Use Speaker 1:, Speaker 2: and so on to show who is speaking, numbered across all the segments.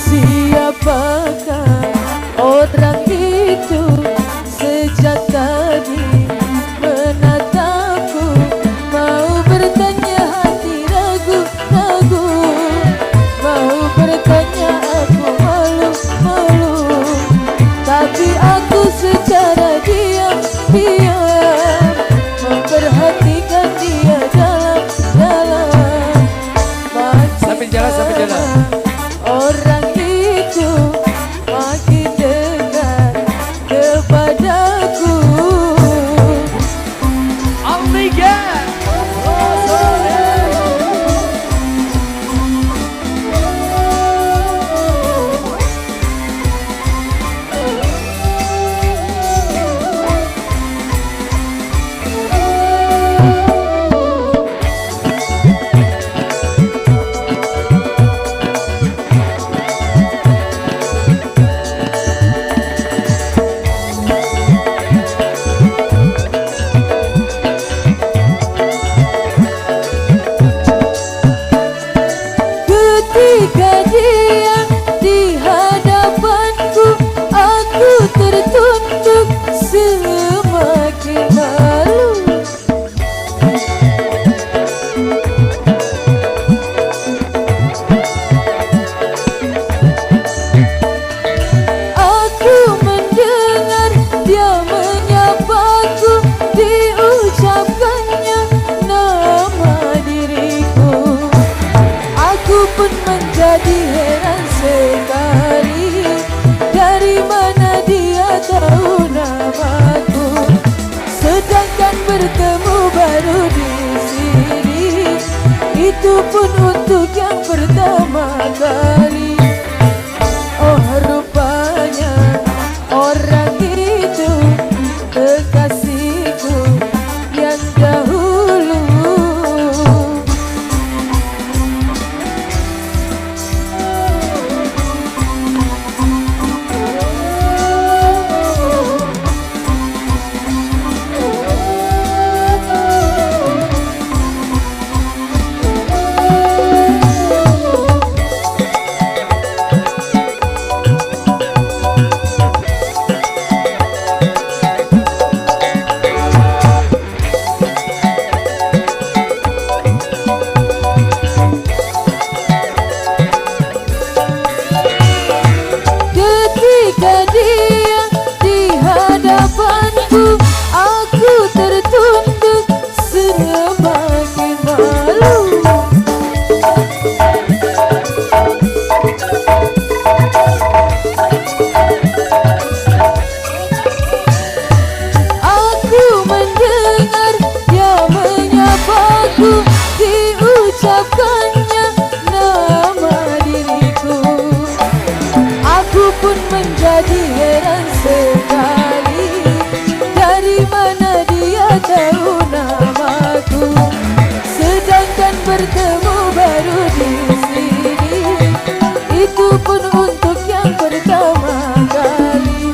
Speaker 1: Siapakah orang itu sejak tadi menatapku, mau bertanya hati ragu-ragu, mau bertanya aku malu-malu, tapi aku secara diam-diam memperhatikan dia dalam-dalam.
Speaker 2: Sambil jalan.
Speaker 1: Orang itu makin dekat kepadaku.
Speaker 2: Altika.
Speaker 1: Ketika dia di hadapanku, aku tertunduk semakin malu. Aku mendengar dia menyapaku, diucapkannya nama diriku. Aku pun menjadi heran sekali, dari mana dia tahu namaku, sedangkan bertemu baru di sini, itu pun untuk yang pertama kali. Oh, rupanya orang itu kekasihku yang dahulu. Ketika dia di hadapanku, aku tertunduk semakin malu. Aku mendengar dia menyapaku, diucapkannya nama diriku. Aku pun menjadi heran sekali, dari mana dia tahu namaku, sedangkan bertemu baru di sini, itu pun untuk yang pertama kali.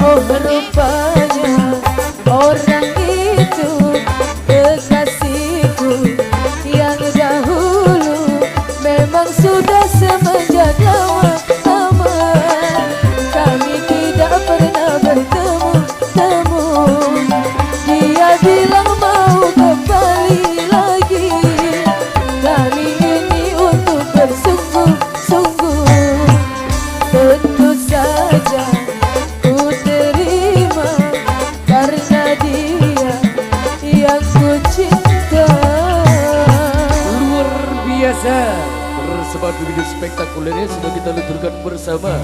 Speaker 1: Oh, rupanya orang itu kekasihku yang dahulu, memang sudah semenjak lama kami tidak pernah bertemu. Dia bilang mau kembali lagi, kali ini untuk bersungguh-sungguh. Tentu saja ku terima, karena dia yang ku cinta.
Speaker 2: Luar biasa. Persembahan begitu spektakulernya sudah kita luncurkan bersama.